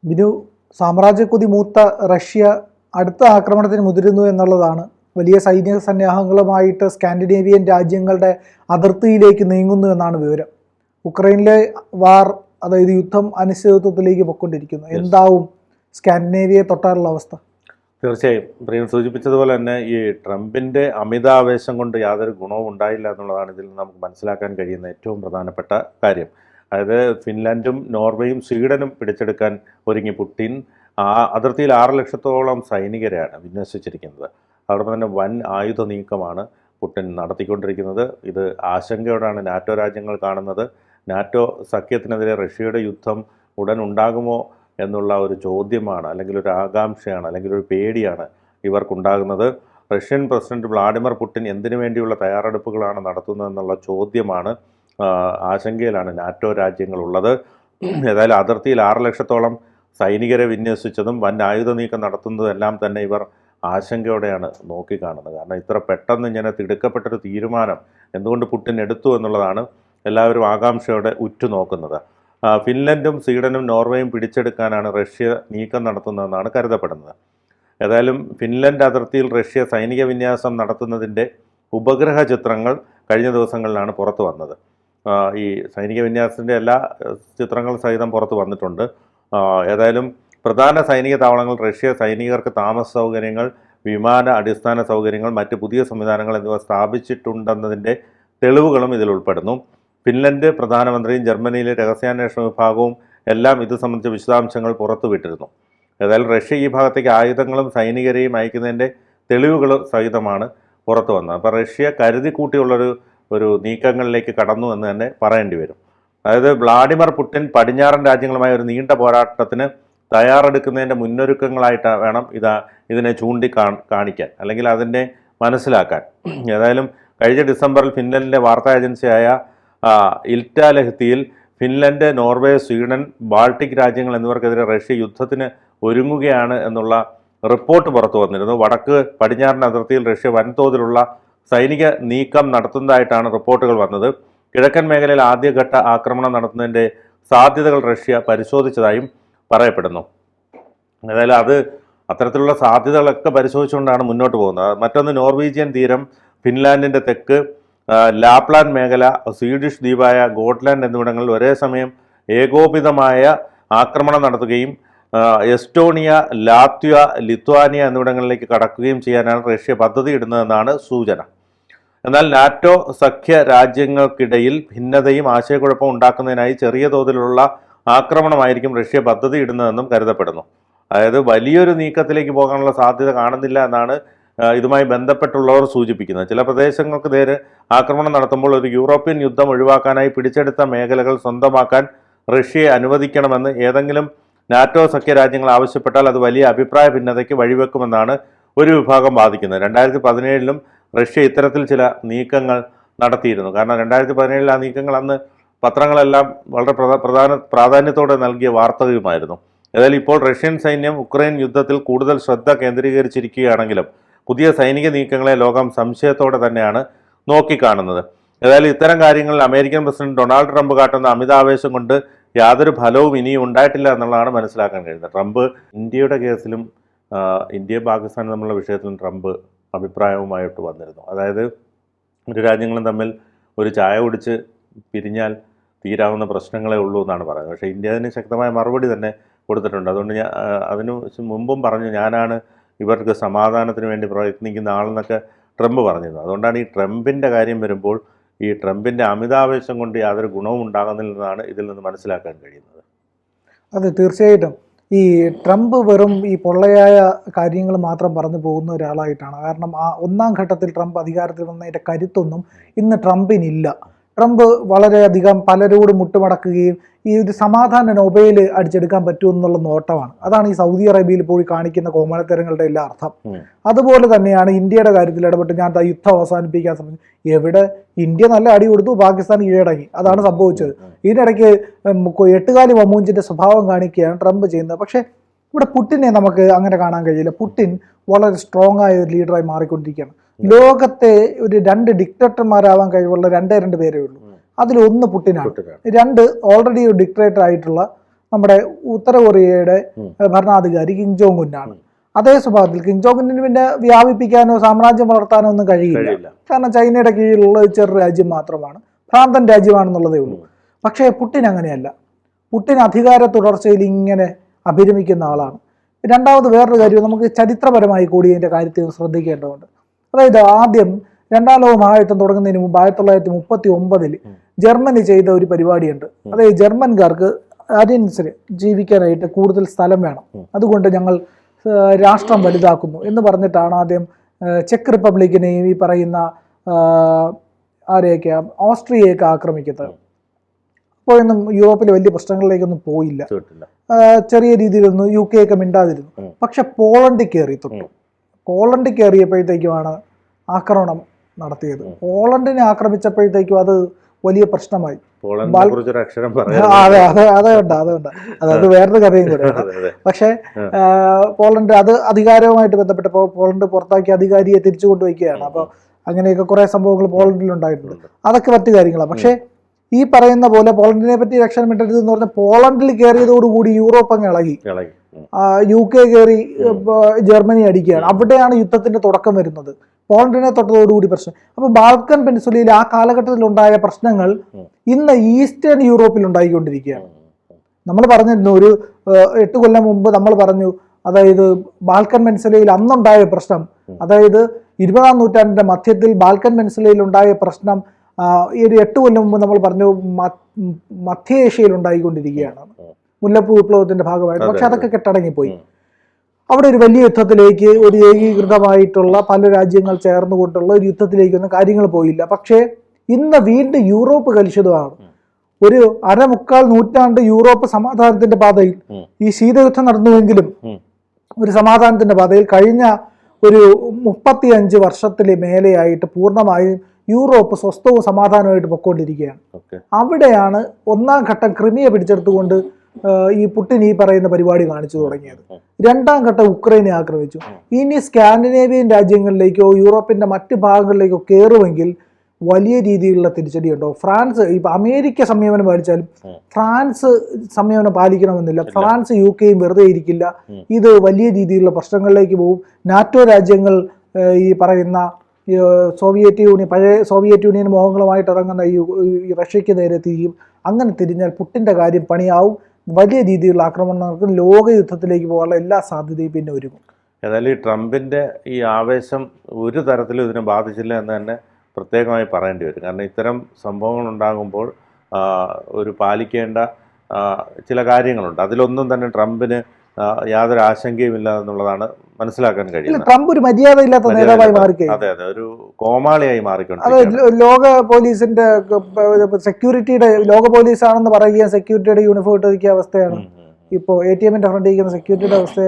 ബിനു, സാമ്രാജ്യക്കൊതി മൂത്ത റഷ്യ അടുത്ത ആക്രമണത്തിന് മുതിരുന്നു എന്നുള്ളതാണ്. വലിയ സൈനിക സന്നാഹങ്ങളുമായിട്ട് സ്കാൻഡിനേവിയൻ രാജ്യങ്ങളുടെ അതിർത്തിയിലേക്ക് നീങ്ങുന്നു എന്നാണ് വിവരം. ഉക്രൈനിലെ വാർ, അതായത് യുദ്ധം അനിശ്ചിതത്വത്തിലേക്ക് പൊയ്ക്കൊണ്ടിരിക്കുന്നു. എന്താവും സ്കാൻഡിനേവിയയെ തൊട്ടാലുള്ള അവസ്ഥ? തീർച്ചയായും പ്രിയൻ സൂചിപ്പിച്ചതുപോലെ തന്നെ ഈ ട്രംപിൻ്റെ അമിതാവേശം കൊണ്ട് യാതൊരു ഗുണവും ഉണ്ടായില്ല എന്നുള്ളതാണ് ഇതിൽ നമുക്ക് മനസ്സിലാക്കാൻ കഴിയുന്ന ഏറ്റവും പ്രധാനപ്പെട്ട കാര്യം. അതായത് ഫിൻലാൻഡും നോർവേയും സ്വീഡനും പിടിച്ചെടുക്കാൻ ഒരുങ്ങി പുടിൻ അതിർത്തിയിൽ 6 ലക്ഷത്തോളം സൈനികരെയാണ് വിന്യസിച്ചിരിക്കുന്നത്. അതോടൊപ്പം തന്നെ വൻ ആയുധ നീക്കമാണ് പുടിൻ നടത്തിക്കൊണ്ടിരിക്കുന്നത്. ഇത് ആശങ്കയോടാണ് നാറ്റോ രാജ്യങ്ങൾ കാണുന്നത്. നാറ്റോ സഖ്യത്തിനെതിരെ റഷ്യയുടെ യുദ്ധം ഉടൻ ഉണ്ടാകുമോ എന്നുള്ള ഒരു ചോദ്യമാണ്, അല്ലെങ്കിൽ ഒരു ആകാംക്ഷയാണ്, അല്ലെങ്കിൽ ഒരു പേടിയാണ് ഇവർക്കുണ്ടാകുന്നത്. റഷ്യൻ പ്രസിഡന്റ് വ്ളാഡിമിർ പുടിൻ എന്തിനു വേണ്ടിയുള്ള തയ്യാറെടുപ്പുകളാണ് നടത്തുന്നതെന്നുള്ള ചോദ്യമാണ്, ആശങ്കയിലാണ് നാറ്റോ രാജ്യങ്ങളുള്ളത്. ഏതായാലും അതിർത്തിയിൽ 6 ലക്ഷത്തോളം സൈനികരെ വിന്യസിച്ചതും വൻ ആയുധ നീക്കം നടത്തുന്നതും എല്ലാം തന്നെ ഇവർ ആശങ്കയോടെയാണ് നോക്കിക്കാണുന്നത്. കാരണം ഇത്ര പെട്ടെന്ന് ഇങ്ങനെ തിടുക്കപ്പെട്ടൊരു തീരുമാനം എന്തുകൊണ്ട് പുടിൻ എടുത്തു എന്നുള്ളതാണ് എല്ലാവരും ആകാംക്ഷയോടെ ഉറ്റുനോക്കുന്നത്. ഫിൻലൻഡും സ്വീഡനും നോർവേയും പിടിച്ചെടുക്കാനാണ് റഷ്യ നീക്കം നടത്തുന്നതെന്നാണ് കരുതപ്പെടുന്നത്. ഏതായാലും ഫിൻലൻഡ് അതിർത്തിയിൽ റഷ്യ സൈനിക വിന്യാസം നടത്തുന്നതിൻ്റെ ഉപഗ്രഹ ചിത്രങ്ങൾ കഴിഞ്ഞ ദിവസങ്ങളിലാണ് പുറത്തു വന്നത്. ഈ സൈനിക വിന്യാസത്തിൻ്റെ എല്ലാ ചിത്രങ്ങൾ സഹിതം പുറത്തു വന്നിട്ടുണ്ട്. ഏതായാലും പ്രധാന സൈനിക താവളങ്ങൾ, റഷ്യ സൈനികർക്ക് താമസ സൗകര്യങ്ങൾ, വിമാന അടിസ്ഥാന സൗകര്യങ്ങൾ, മറ്റ് പുതിയ സംവിധാനങ്ങൾ എന്നിവ സ്ഥാപിച്ചിട്ടുണ്ടെന്നതിൻ്റെ തെളിവുകളും ഇതിൽ ഉൾപ്പെടുന്നു. ഫിൻലൻഡ് പ്രധാനമന്ത്രിയും ജർമ്മനിയിലെ രഹസ്യാന്വേഷണ വിഭാഗവും എല്ലാം ഇത് സംബന്ധിച്ച വിശദാംശങ്ങൾ പുറത്തുവിട്ടിരുന്നു. ഏതായാലും റഷ്യ ഈ ഭാഗത്തേക്ക് ആയുധങ്ങളും സൈനികരെയും അയക്കുന്നതിൻ്റെ തെളിവുകൾ സഹിതമാണ് പുറത്തു വന്നത്. അപ്പോൾ റഷ്യ കരുതിക്കൂട്ടിയുള്ളൊരു നീക്കങ്ങളിലേക്ക് കടന്നു എന്ന് തന്നെ പറയേണ്ടി വരും. അതായത് വ്ളാഡിമിർ പുടിൻ പടിഞ്ഞാറൻ രാജ്യങ്ങളുമായി ഒരു നീണ്ട പോരാട്ടത്തിന് തയ്യാറെടുക്കുന്നതിൻ്റെ മുന്നൊരുക്കങ്ങളായിട്ട് വേണം ഇതിനെ കാണിക്കാൻ, അല്ലെങ്കിൽ അതിനെ മനസ്സിലാക്കാൻ. ഏതായാലും കഴിഞ്ഞ ഡിസംബറിൽ ഫിൻലൻഡിലെ വാർത്താ ഏജൻസിയായ ഇൽറ്റാലെഹ്തിയിൽ ഫിൻലൻഡ്, നോർവേ, സ്വീഡൻ, ബാൾട്ടിക് രാജ്യങ്ങൾ എന്നിവർക്കെതിരെ റഷ്യ യുദ്ധത്തിന് ഒരുങ്ങുകയാണ് എന്നുള്ള റിപ്പോർട്ട് പുറത്തു വന്നിരുന്നു. പടിഞ്ഞാറൻ അതിർത്തിയിൽ റഷ്യ വൻതോതിലുള്ള സൈനിക നീക്കം നടത്തുന്നതായിട്ടാണ് റിപ്പോർട്ടുകൾ വന്നത്. കിഴക്കൻ മേഖലയിൽ ആദ്യഘട്ട ആക്രമണം നടത്തുന്നതിൻ്റെ സാധ്യതകൾ റഷ്യ പരിശോധിച്ചതായും പറയപ്പെടുന്നു. ഏതായാലും അത്തരത്തിലുള്ള സാധ്യതകളൊക്കെ പരിശോധിച്ചുകൊണ്ടാണ് മുന്നോട്ട് പോകുന്നത്. മറ്റൊന്ന്, നോർവീജിയൻ തീരം, ഫിൻലാൻഡിൻ്റെ തെക്ക്, ലാപ്ലാൻഡ് മേഖല, സ്വീഡിഷ് ദ്വീപായ ഗോട്ട്ലാൻഡ് എന്നിവിടങ്ങളിൽ ഒരേ സമയം ഏകോപിതമായ ആക്രമണം നടത്തുകയും എസ്റ്റോണിയ, ലാത്വിയ, ലിത്വാനിയ എന്നിവിടങ്ങളിലേക്ക് കടക്കുകയും ചെയ്യാനാണ് റഷ്യ പദ്ധതി ഇടുന്നതെന്നാണ് സൂചന. എന്നാൽ നാറ്റോ സഖ്യ രാജ്യങ്ങൾക്കിടയിൽ ഭിന്നതയും ആശയക്കുഴപ്പവും ഉണ്ടാക്കുന്നതിനായി ചെറിയ തോതിലുള്ള ആക്രമണമായിരിക്കും റഷ്യ പദ്ധതി ഇടുന്നതെന്നും കരുതപ്പെടുന്നു. അതായത് വലിയൊരു നീക്കത്തിലേക്ക് പോകാനുള്ള സാധ്യത കാണുന്നില്ല എന്നാണ് ഇതുമായി ബന്ധപ്പെട്ടുള്ളവർ സൂചിപ്പിക്കുന്നത്. ചില പ്രദേശങ്ങൾക്ക് നേരെ ആക്രമണം നടത്തുമ്പോൾ ഒരു യൂറോപ്യൻ യുദ്ധം ഒഴിവാക്കാനായി പിടിച്ചെടുത്ത മേഖലകൾ സ്വന്തമാക്കാൻ റഷ്യയെ അനുവദിക്കണമെന്ന് ഏതെങ്കിലും നാറ്റോ സഖ്യ രാജ്യങ്ങൾ ആവശ്യപ്പെട്ടാൽ അത് വലിയ അഭിപ്രായ ഭിന്നതയ്ക്ക് വഴിവെക്കുമെന്നാണ് ഒരു വിഭാഗം വാദിക്കുന്നത്. 2017 റഷ്യ ഇത്തരത്തിൽ ചില നീക്കങ്ങൾ നടത്തിയിരുന്നു. കാരണം 2017 ആ നീക്കങ്ങൾ അന്ന് പത്രങ്ങളെല്ലാം വളരെ പ്രാധാന്യത്തോടെ നൽകിയ വാർത്തകളുമായിരുന്നു. ഏതായാലും ഇപ്പോൾ റഷ്യൻ സൈന്യം ഉക്രൈൻ യുദ്ധത്തിൽ കൂടുതൽ ശ്രദ്ധ കേന്ദ്രീകരിച്ചിരിക്കുകയാണെങ്കിലും പുതിയ സൈനിക നീക്കങ്ങളെ ലോകം സംശയത്തോടെ തന്നെയാണ് നോക്കിക്കാണുന്നത്. ഏതായാലും ഇത്തരം കാര്യങ്ങളിൽ അമേരിക്കൻ പ്രസിഡന്റ് ഡൊണാൾഡ് ട്രംപ് കാട്ടുന്ന അമിതാവേശം കൊണ്ട് യാതൊരു ഫലവും ഇനിയും ഉണ്ടായിട്ടില്ല എന്നുള്ളതാണ് മനസ്സിലാക്കാൻ കഴിയുന്നത്. ട്രംപ് ഇന്ത്യയുടെ കേസിലും ഇന്ത്യയും പാകിസ്ഥാനും തമ്മിലുള്ള വിഷയത്തിലും ട്രംപ് അഭിപ്രായവുമായിട്ട് വന്നിരുന്നു. അതായത് ഇരു രാജ്യങ്ങളും തമ്മിൽ ഒരു ചായ കുടിച്ച് പിരിഞ്ഞാൽ തീരാവുന്ന പ്രശ്നങ്ങളേ ഉള്ളൂ എന്നാണ് പറയുന്നത്. പക്ഷേ ഇന്ത്യ അതിന് ശക്തമായ മറുപടി തന്നെ കൊടുത്തിട്ടുണ്ട്. അതുകൊണ്ട് അതിനു മുമ്പും പറഞ്ഞു, ഞാനാണ് ഇവർക്ക് സമാധാനത്തിന് വേണ്ടി പ്രയത്നിക്കുന്ന ആളെന്നൊക്കെ ട്രംപ് പറഞ്ഞിരുന്നു. അതുകൊണ്ടാണ് ഈ ട്രംപിൻ്റെ കാര്യം വരുമ്പോൾ ഈ ട്രംപിൻ്റെ അമിതാവേശം കൊണ്ട് യാതൊരു ഗുണവും ഉണ്ടാകുന്നില്ലെന്നാണ് ഇതിൽ നിന്ന് മനസ്സിലാക്കാൻ കഴിയുന്നത്. അതെ, തീർച്ചയായിട്ടും ഈ ട്രംപ് വെറും ഈ പൊള്ളയായ കാര്യങ്ങൾ മാത്രം പറഞ്ഞു പോകുന്ന ഒരാളായിട്ടാണ്. കാരണം ഒന്നാം ഘട്ടത്തിൽ ട്രംപ് അധികാരത്തിൽ വന്നതിൻ്റെ കരുത്തൊന്നും ഇന്ന് ട്രംപിനില്ല. ട്രംപ് വളരെയധികം പലരോട് മുട്ടുമടക്കുകയും ഈ ഒരു സമാധാന നൊബേൽ അടിച്ചെടുക്കാൻ പറ്റുമെന്നുള്ള നോട്ടമാണ്. അതാണ് ഈ സൗദി അറേബ്യയിൽ പോയി കാണിക്കുന്ന കോമാളിത്തരങ്ങളുടെ എല്ലാ അർത്ഥം. അതുപോലെ തന്നെയാണ് ഇന്ത്യയുടെ കാര്യത്തിൽ ഇടപെട്ട് ഞാൻ യുദ്ധം അവസാനിപ്പിക്കാൻ ശ്രമിച്ചു. എവിടെ? ഇന്ത്യ നല്ല അടി കൊടുത്തു, പാകിസ്ഥാൻ കീഴടങ്ങി. അതാണ് സംഭവിച്ചത്. ഇതിനിടയ്ക്ക് എട്ടുകാലി മമ്മൂഞ്ചിന്റെ സ്വഭാവം കാണിക്കുകയാണ് ട്രംപ് ചെയ്യുന്നത്. പക്ഷേ ഇവിടെ പുടിനെ നമുക്ക് അങ്ങനെ കാണാൻ കഴിയില്ല. പുടിൻ വളരെ സ്ട്രോങ് ആയ ഒരു ലീഡറായി മാറിക്കൊണ്ടിരിക്കുകയാണ്. ലോകത്തെ ഒരു 2 ഡിക്റ്റേറ്റർമാരാവാൻ കഴിവുള്ള 2 പേരേ ഉള്ളൂ. അതിലൊന്ന് പുടിനാണ്. 2 ഓൾറെഡി ഒരു ഡിക്റ്റേറ്റർ ആയിട്ടുള്ള നമ്മുടെ ഉത്തര കൊറിയയുടെ ഭരണാധികാരി കിം ജോങ് ഉന്നാണ്. അതേ സ്വഭാവത്തിൽ കിം ജോങ് ഉന്നിന് പിന്നെ വ്യാപിപ്പിക്കാനോ സാമ്രാജ്യം വളർത്താനോ ഒന്നും കഴിയില്ല. കാരണം ചൈനയുടെ കീഴിലുള്ള ഒരു ചെറു രാജ്യം മാത്രമാണ്, ഭ്രാന്തൻ രാജ്യമാണെന്നുള്ളതേ ഉള്ളൂ. പക്ഷേ പുടിൻ അങ്ങനെയല്ല. പുടിൻ അധികാര തുടർച്ചയിൽ ഇങ്ങനെ അഭിരമിക്കുന്ന ആളാണ്. രണ്ടാമത് വേറൊരു കാര്യം, നമുക്ക് ചരിത്രപരമായി കൂടി ഇതിൻ്റെ കാര്യത്തിൽ ശ്രദ്ധിക്കേണ്ടതുണ്ട്. അതായത് ആദ്യം രണ്ടാം ലോക മഹായുദ്ധം തുടങ്ങുന്നതിന് മുമ്പ് 1939 ജർമ്മനി ചെയ്ത ഒരു പരിപാടിയുണ്ട്. അതായത് ജർമ്മൻകാർക്ക് ആര്യൻസിന് ജീവിക്കാനായിട്ട് കൂടുതൽ സ്ഥലം വേണം, അതുകൊണ്ട് ഞങ്ങൾ രാഷ്ട്രം വലുതാക്കുന്നു എന്ന് പറഞ്ഞിട്ടാണ് ആദ്യം ചെക്ക് റിപ്പബ്ലിക്കിനെയും ഈ പറയുന്ന ആരെയൊക്കെ ഓസ്ട്രിയയൊക്കെ ആക്രമിക്കുന്നത്. അപ്പോഴൊന്നും യൂറോപ്പിൽ വലിയ പ്രശ്നങ്ങളിലേക്കൊന്നും പോയില്ല, ചെറിയ രീതിയിലൊന്നും UK ഒക്കെ മിണ്ടാതിരുന്നു. പക്ഷെ പോളണ്ടിൽ കയറി തൊട്ടു. പോളണ്ടിൽ കയറിയപ്പോഴത്തേക്കുമാണ് ആക്രമണം നടത്തിയത്. പോളണ്ടിനെ ആക്രമിച്ചപ്പോഴത്തേക്കും അത് വലിയ പ്രശ്നമായി. അതായത് വേറൊരു കഥയും കൂടെ. പക്ഷെ പോളണ്ട് അത് അധികാരവുമായിട്ട് ബന്ധപ്പെട്ടപ്പോൾ പോളണ്ട് പുറത്താക്കിയ അധികാരിയെ തിരിച്ചു കൊണ്ടുവയ്ക്കുകയാണ്. അപ്പോൾ അങ്ങനെയൊക്കെ കുറെ സംഭവങ്ങൾ പോളണ്ടിൽ ഉണ്ടായിട്ടുണ്ട്. അതൊക്കെ മറ്റു കാര്യങ്ങളാണ്. പക്ഷെ ഈ പറയുന്ന പോലെ പോളണ്ടിനെ പറ്റി രക്ഷണം വിട്ടരുത് എന്ന് പറഞ്ഞാൽ പോളണ്ടിൽ കയറിയതോടുകൂടി യൂറോപ്പ് അങ്ങ് ഇളകി. UK കയറി ജർമ്മനി അടിക്കുകയാണ്. അവിടെയാണ് യുദ്ധത്തിന്റെ തുടക്കം വരുന്നത്. പോളണ്ടിനെ തൊട്ടതോടുകൂടി പ്രശ്നം. അപ്പോൾ ബാൾക്കൻ പെനിൻസുലയിൽ ആ കാലഘട്ടത്തിൽ ഉണ്ടായ പ്രശ്നങ്ങൾ ഇന്ന് ഈസ്റ്റേൺ യൂറോപ്പിൽ ഉണ്ടായിക്കൊണ്ടിരിക്കുകയാണ്. നമ്മൾ പറഞ്ഞിരുന്നു ഒരു 8 കൊല്ലം മുമ്പ് നമ്മൾ പറഞ്ഞു, അതായത് ബാൾക്കൻ പെനിൻസുലയിൽ അന്നുണ്ടായ പ്രശ്നം, അതായത് 20-ാം നൂറ്റാണ്ടിന്റെ മധ്യത്തിൽ ബാൾക്കൻ പെനിൻസുലയിൽ ഉണ്ടായ പ്രശ്നം ഈ ഒരു 8 കൊല്ലം മുമ്പ് നമ്മൾ പറഞ്ഞു മധ്യ ഏഷ്യയിൽ ഉണ്ടായിക്കൊണ്ടിരിക്കുകയാണ്, മുല്ലപ്പൂ വിപ്ലവത്തിന്റെ ഭാഗമായിട്ട്. പക്ഷെ അതൊക്കെ കെട്ടടങ്ങിപ്പോയി. അവിടെ ഒരു വലിയ യുദ്ധത്തിലേക്ക്, ഒരു ഏകീകൃതമായിട്ടുള്ള പല രാജ്യങ്ങൾ ചേർന്നുകൊണ്ടുള്ള ഒരു യുദ്ധത്തിലേക്കൊന്നും കാര്യങ്ങൾ പോയില്ല. പക്ഷേ ഇന്ന് വീണ്ടും യൂറോപ്പ് കലുഷിതമാണ്. ഒരു 1/4 നൂറ്റാണ്ട് യൂറോപ്പ് സമാധാനത്തിന്റെ പാതയിൽ, ഈ ശീതയുദ്ധം നടന്നുവെങ്കിലും ഒരു സമാധാനത്തിന്റെ പാതയിൽ കഴിഞ്ഞ ഒരു 35 വർഷത്തിലെ മേലെയായിട്ട് പൂർണ്ണമായും യൂറോപ്പ് സ്വസ്ഥവും സമാധാനമായിട്ട് പൊയ്ക്കൊണ്ടിരിക്കുകയാണ്. അവിടെയാണ് ഒന്നാം ഘട്ടം ക്രിമിയ പിടിച്ചെടുത്തുകൊണ്ട് ഈ പുടിൻ ഈ പറയുന്ന പരിപാടി കാണിച്ചു തുടങ്ങിയത്. രണ്ടാം ഘട്ടം ഉക്രൈനെ ആക്രമിച്ചു. ഇനി സ്കാൻഡിനേവിയൻ രാജ്യങ്ങളിലേക്കോ യൂറോപ്പിന്റെ മറ്റ് ഭാഗങ്ങളിലേക്കോ കയറുമെങ്കിൽ വലിയ രീതിയിലുള്ള തിരിച്ചടിയുണ്ടോ. ഫ്രാൻസ്, ഇപ്പൊ അമേരിക്ക സംയമനം പാലിച്ചാലും ഫ്രാൻസ് സംയമനം പാലിക്കണമെന്നില്ല. ഫ്രാൻസ് UK വെറുതെ ഇരിക്കില്ല. ഇത് വലിയ രീതിയിലുള്ള പ്രശ്നങ്ങളിലേക്ക് പോകും. നാറ്റോ രാജ്യങ്ങൾ ഈ പറയുന്ന സോവിയറ്റ് യൂണിയൻ, പഴയ സോവിയറ്റ് യൂണിയൻ മോഹങ്ങളുമായിട്ട് ഇറങ്ങുന്ന ഈ റഷ്യക്ക് നേരെ തിരിയും. അങ്ങനെ തിരിഞ്ഞാൽ പുടിൻ്റെ കാര്യം പണിയാവും. വലിയ രീതിയിലുള്ള ആക്രമണം നടക്കും. ലോക യുദ്ധത്തിലേക്ക് പോകാനുള്ള എല്ലാ സാധ്യതയും പിന്നെ ഒരുങ്ങും. ഏതായാലും ഈ ട്രംപിൻ്റെ ഈ ആവേശം ഒരു തരത്തിലും ഇതിനെ ബാധിച്ചില്ല എന്ന് തന്നെ പ്രത്യേകമായി പറയേണ്ടി വരും. കാരണം ഇത്തരം സംഭവങ്ങൾ ഉണ്ടാകുമ്പോൾ ഒരു പാലിക്കേണ്ട ചില കാര്യങ്ങളുണ്ട്. അതിലൊന്നും തന്നെ ട്രംപിന് യാതൊരു ആശങ്കയുമില്ല എന്നുള്ളതാണ് മനസ്സിലാക്കാൻ കഴിയുന്നത്. ട്രംപ് ഒരു മര്യാദയില്ലാത്ത നേതാവായി മാറി. അതെ, ഒരു കോമാളിയായി മാറിക്കൊണ്ട്. ലോക പോലീസിന്റെ സെക്യൂരിറ്റിയുടെ, ലോക പോലീസ് ആണെന്ന് പറയുകയും സെക്യൂരിറ്റിയുടെ യൂണിഫോം ഇട്ടിരിക്കുന്ന അവസ്ഥയാണ് ഇപ്പോൾ. ATMന്റെ ഫ്രണ്ട് ഇരിക്കുന്ന സെക്യൂരിറ്റിയുടെ അവസ്ഥ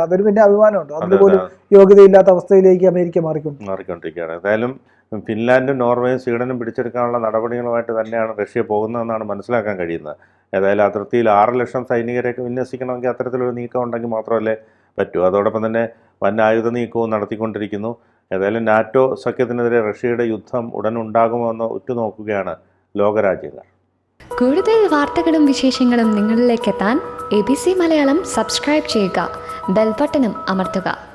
അതൊരു പിന്നെ അഭിമാനമുണ്ട്. അതുപോലും യോഗ്യതയില്ലാത്ത അവസ്ഥയിലേക്ക് അമേരിക്ക മാറിക്കൊണ്ടിരിക്കുകയാണ്. ഏതായാലും ഫിൻലാൻഡും നോർവേയും സ്വീഡനും പിടിച്ചെടുക്കാനുള്ള നടപടികളുമായിട്ട് തന്നെയാണ് റഷ്യ പോകുന്നതെന്നാണ് മനസ്സിലാക്കാൻ കഴിയുന്നത്. ഏതായാലും അതിർത്തിയിൽ 6 ലക്ഷം സൈനികരെയൊക്കെ വിന്യസിക്കണമെങ്കിൽ അത്തരത്തിലൊരു നീക്കം ഉണ്ടെങ്കിൽ മാത്രമല്ലേ പറ്റൂ. അതോടൊപ്പം തന്നെ വൻ ആയുധ നീക്കവും നടത്തിക്കൊണ്ടിരിക്കുന്നു. ഏതായാലും നാറ്റോ സഖ്യത്തിനെതിരെ റഷ്യയുടെ യുദ്ധം ഉടൻ ഉണ്ടാകുമോ എന്ന് ഉറ്റുനോക്കുകയാണ് ലോകരാജ്യങ്ങൾ. കൂടുതൽ വാർത്തകളും വിശേഷങ്ങളും നിങ്ങളിലേക്ക് എത്താൻ ABC മലയാളം സബ്സ്ക്രൈബ് ചെയ്യുക, ബെൽബട്ടനും അമർത്തുക.